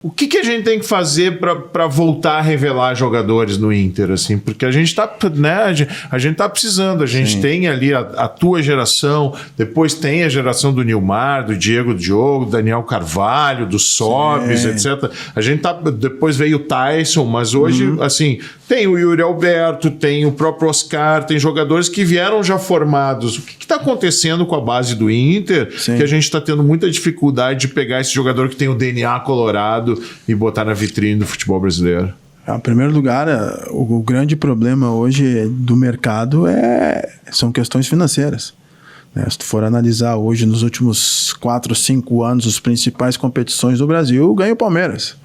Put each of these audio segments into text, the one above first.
O que a gente tem que fazer para voltar a revelar jogadores no Inter, assim? Porque a gente tá, né, a gente tá precisando. A gente tem ali a tua geração, depois tem a geração do Nilmar, do Diego Diogo, do Daniel Carvalho, do Sobis, etc. A gente tá, depois veio o Tyson, mas hoje, assim, tem o Yuri Alberto, tem o próprio Oscar, tem jogadores que vieram já formados. O que está acontecendo com a base do Inter? Que a gente está tendo muita dificuldade de pegar esse jogador que tem o DNA colorado e botar na vitrine do futebol brasileiro. Em primeiro lugar, o grande problema hoje do mercado são questões financeiras. Se tu for analisar hoje, nos últimos 4, 5 anos, as principais competições do Brasil, ganha o Palmeiras,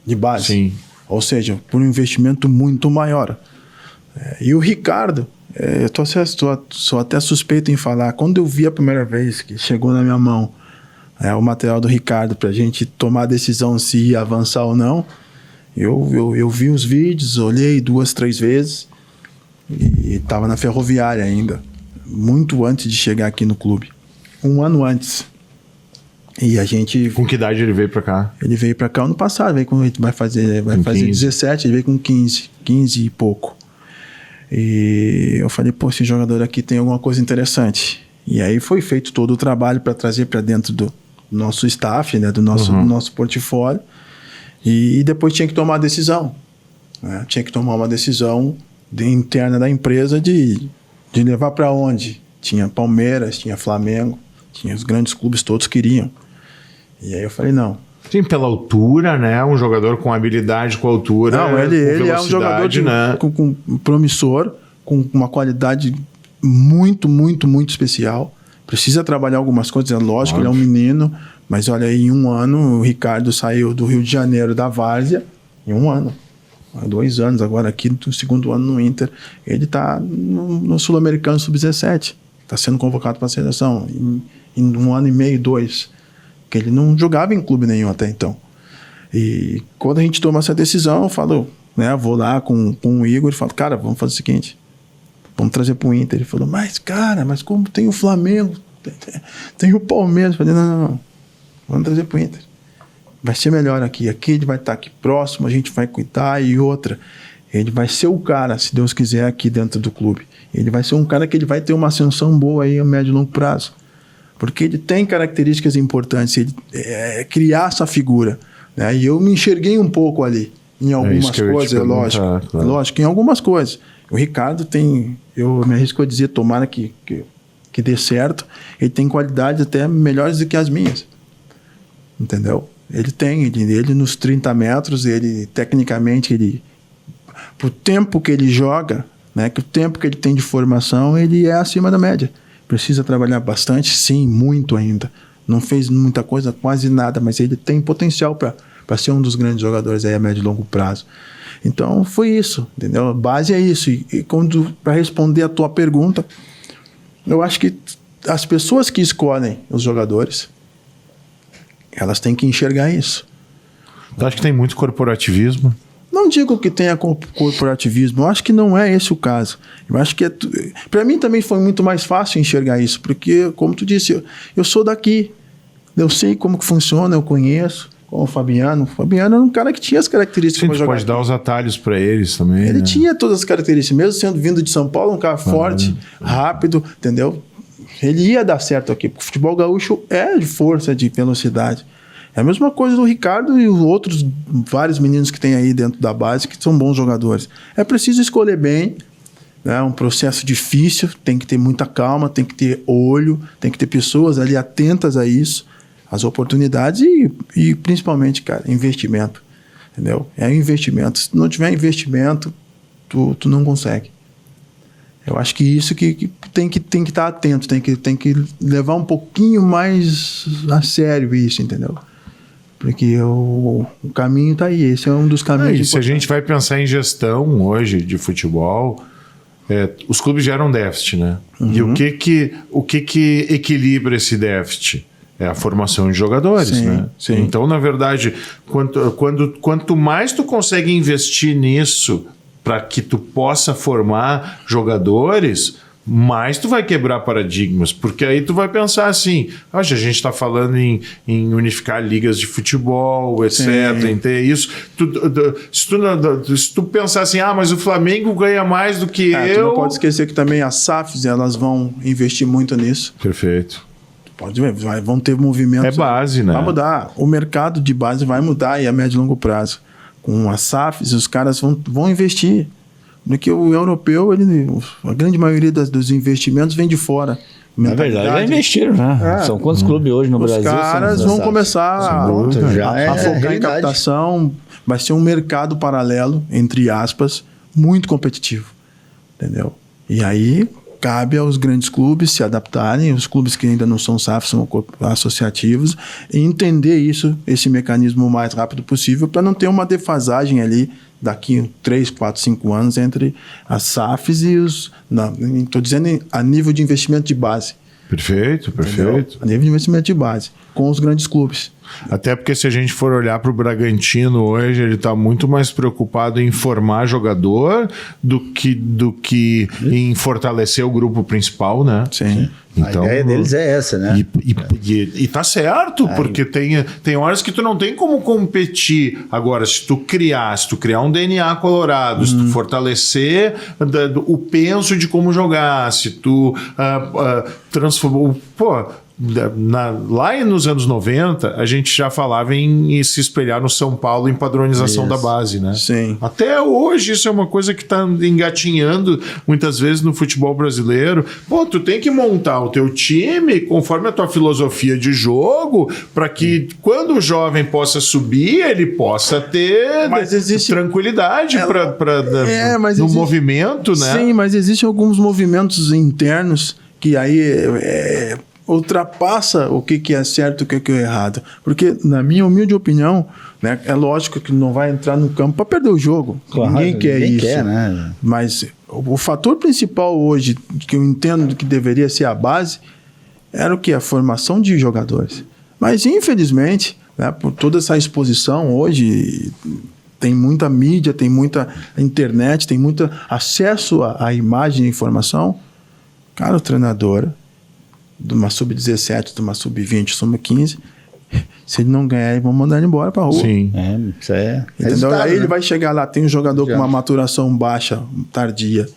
de base. Sim. Ou seja, por um investimento muito maior. E o Ricardo, sou até suspeito em falar, quando eu vi a primeira vez que chegou na minha mão o material do Ricardo para a gente tomar a decisão se ia avançar ou não, eu vi os vídeos, olhei 2, 3 vezes e estava na Ferroviária ainda, muito antes de chegar aqui no clube, 1 ano antes. E a gente... Com que idade ele veio para cá? Ele veio para cá ano passado, vai fazer 17, ele veio com 15 e pouco. E eu falei, pô, esse jogador aqui tem alguma coisa interessante. E aí foi feito todo o trabalho para trazer para dentro do nosso staff, né, do nosso portfólio. E depois tinha que tomar a decisão. Né? Tinha que tomar uma decisão interna da empresa de levar para onde. Tinha Palmeiras, tinha Flamengo, tinha os grandes clubes, todos queriam. E aí eu falei, não. Sim, pela altura, né? Um jogador com habilidade, com altura. Não, ele é um jogador com promissor, com uma qualidade muito, muito, muito especial. Precisa trabalhar algumas coisas, é lógico, ele é um menino, mas olha, em 1 ano o Ricardo saiu do Rio de Janeiro da Várzea, em 1 ano. Há 2 anos agora aqui, no 2º ano no Inter, ele está no Sul-Americano Sub-17. Está sendo convocado para a seleção em 1 ano e meio, 2. Que ele não jogava em clube nenhum até então. E quando a gente toma essa decisão, eu falo, né, vou lá com o Igor e falo, cara, vamos fazer o seguinte, vamos trazer para o Inter. Ele falou, mas como tem o Flamengo, tem o Palmeiras. Eu falei, não, vamos trazer para o Inter. Vai ser melhor aqui ele vai estar aqui próximo, a gente vai cuidar. E outra, ele vai ser o cara, se Deus quiser, aqui dentro do clube. Ele vai ser um cara que ele vai ter uma ascensão boa aí a médio e longo prazo. Porque ele tem características importantes, ele criar essa figura. Né? E eu me enxerguei um pouco ali, em algumas coisas, lógico. Claro. Lógico, em algumas coisas. O Ricardo tem, eu me arrisco a dizer, tomara que dê certo, ele tem qualidades até melhores do que as minhas. Entendeu? Ele nos 30 metros, ele tecnicamente, pro tempo que ele joga, né, que o tempo que ele tem de formação, ele é acima da média. Precisa trabalhar bastante, sim, muito ainda. Não fez muita coisa, quase nada, mas ele tem potencial para ser um dos grandes jogadores aí a médio e longo prazo. Então, foi isso, entendeu? A base é isso. E para responder a tua pergunta, eu acho que as pessoas que escolhem os jogadores, elas têm que enxergar isso. Eu acho que tem muito corporativismo. Não digo que tenha corporativismo, eu acho que não é esse o caso. Eu acho que para mim também foi muito mais fácil enxergar isso, porque, como tu disse, eu sou daqui, eu sei como que funciona, eu conheço, como o Fabiano. O Fabiano era um cara que tinha as características para jogar. Pode dar os atalhos para eles também. Ele né? tinha todas as características, mesmo sendo vindo de São Paulo, um cara forte, rápido, entendeu? Ele ia dar certo aqui, porque o futebol gaúcho é de força, de velocidade. É a mesma coisa do Ricardo e os outros vários meninos que tem aí dentro da base que são bons jogadores. É preciso escolher bem, né? É um processo difícil, tem que ter muita calma, tem que ter olho, tem que ter pessoas ali atentas a isso, as oportunidades e principalmente, cara, investimento. Entendeu? É investimento. Se não tiver investimento, tu não consegue. Eu acho que isso que tem que estar atento, tem que levar um pouquinho mais a sério isso, entendeu? Porque o caminho está aí, esse é um dos caminhos. Se a gente vai pensar em gestão hoje de futebol, os clubes geram déficit, né? E o que equilibra esse déficit? É a formação de jogadores, sim, né? Sim. Então, na verdade, quanto mais tu consegue investir nisso para que tu possa formar jogadores, mais tu vai quebrar paradigmas, porque aí tu vai pensar assim, a gente está falando em unificar ligas de futebol, etc, em ter isso. Se tu pensar assim, mas o Flamengo ganha mais do que eu... Tu não pode esquecer que também as SAFs, elas vão investir muito nisso. Perfeito. Pode ver, vão ter movimentos... É base, né? Vai mudar. O mercado de base vai mudar e a médio e longo prazo. Com as SAFs, os caras vão investir. Porque o europeu, a grande maioria dos investimentos vem de fora. Na verdade, já investiram, né? São quantos clubes hoje no Brasil? Os caras vão começar a focar em captação. Vai ser um mercado paralelo, entre aspas, muito competitivo. Entendeu? E aí cabe aos grandes clubes se adaptarem, os clubes que ainda não são SAF, são associativos, e entender esse mecanismo o mais rápido possível para não ter uma defasagem ali daqui 3, 4, 5 anos entre as SAFs e estou dizendo a nível de investimento de base. Perfeito. A nível de investimento de base, com os grandes clubes. Até porque se a gente for olhar para o Bragantino hoje, ele está muito mais preocupado em formar jogador do que em fortalecer o grupo principal, né? Sim. Então, a ideia deles é essa, né? E tá certo, porque tem horas que tu não tem como competir. Agora, se tu criar um DNA colorado, se tu fortalecer o penso de como jogar, se tu transformar... Lá nos anos 90, a gente já falava em se espelhar no São Paulo em padronização da base, né? Sim. Até hoje isso é uma coisa que está engatinhando muitas vezes no futebol brasileiro. Tu tem que montar o teu time conforme a tua filosofia de jogo para que quando o jovem possa subir, ele possa ter tranquilidade no movimento, né? Sim, mas existem alguns movimentos internos que aí ultrapassa o que é certo e o que é errado. Porque, na minha humilde opinião, né, é lógico que não vai entrar no campo para perder o jogo. Claro, ninguém quer isso. Né? Mas o fator principal hoje, que eu entendo que deveria ser a base, era o que? A formação de jogadores. Mas, infelizmente, né, por toda essa exposição hoje... Tem muita mídia, tem muita internet, tem muito acesso à imagem e informação. Cara, o treinador de uma sub-17, de uma sub-20, sub-15, se ele não ganhar, vão mandar ele embora pra rua. Sim. Isso é entendeu? Aí ele vai chegar lá, tem um jogador com uma maturação baixa, tardia,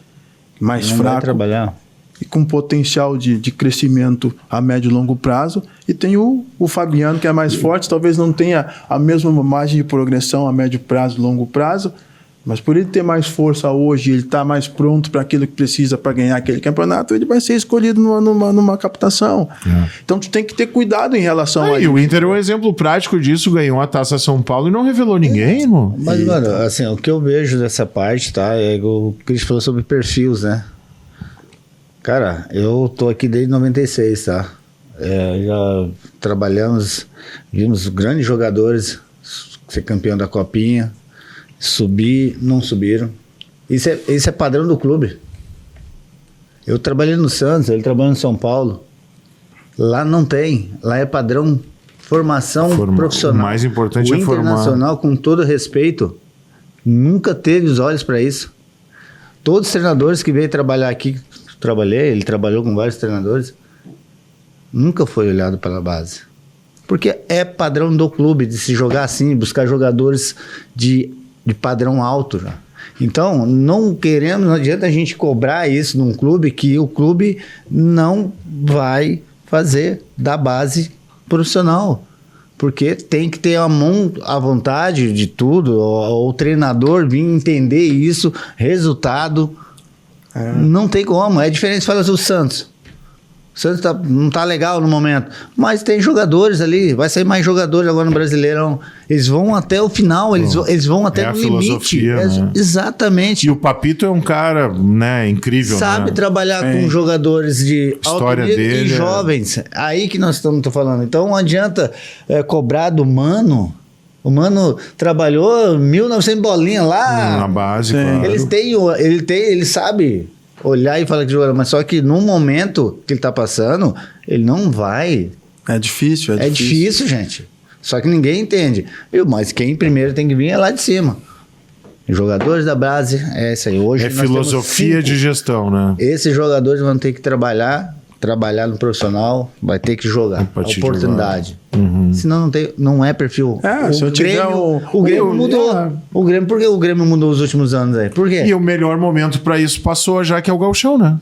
mais fraco. Vai trabalhar. E com potencial de crescimento a médio e longo prazo. E tem o Fabiano, que é mais forte, talvez não tenha a mesma margem de progressão a médio prazo e longo prazo, mas por ele ter mais força hoje, ele está mais pronto para aquilo que precisa para ganhar aquele campeonato, ele vai ser escolhido numa captação. Então tu tem que ter cuidado em relação a isso. E o Inter é um exemplo prático disso, ganhou a Taça São Paulo e não revelou ninguém, irmão. Mas, mano, assim, o que eu vejo dessa parte, tá? É o que Cris falou sobre perfis, né? Cara, eu tô aqui desde 96, tá? Já trabalhamos, vimos grandes jogadores ser campeão da Copinha, subir, não subiram. Isso é padrão do clube. Eu trabalhei no Santos, ele trabalha no São Paulo. Lá não tem, lá é padrão formação profissional. O mais importante é formar. O Internacional, com todo respeito, nunca teve os olhos para isso. Todos os treinadores que veio trabalhar aqui, ele trabalhou com vários treinadores, nunca foi olhado pela base. Porque é padrão do clube de se jogar assim, buscar jogadores de padrão alto já. Então, não adianta a gente cobrar isso num clube que o clube não vai fazer da base profissional. Porque tem que ter a vontade de tudo, o treinador vir entender isso, resultado. Não tem como, é diferente. Fala do Santos. O Santos não tá legal no momento, mas tem jogadores ali, vai sair mais jogadores agora no Brasileirão. Eles vão até o final, eles vão até o limite. Né? Exatamente. E o Papito é um cara, né, incrível. Sabe trabalhar com jogadores de história alto nível e jovens. Aí que nós estamos falando. Então não adianta cobrar do Mano. O Mano trabalhou 1.900 bolinhas lá. Na base, claro. Ele sabe olhar e falar que jogador, mas só que no momento que ele tá passando, ele não vai. É difícil. É difícil, gente. Só que ninguém entende. Mas quem primeiro tem que vir é lá de cima. Jogadores da base, é isso aí. Hoje É nós temos filosofia 5. de gestão, né? Esses jogadores vão ter que trabalhar no profissional, vai ter que jogar. Oportunidade. Senão não é perfil. Se eu tiver o Grêmio mudou. Por que o Grêmio mudou os últimos anos aí? Por quê? E o melhor momento para isso passou, já que é o Gauchão, né?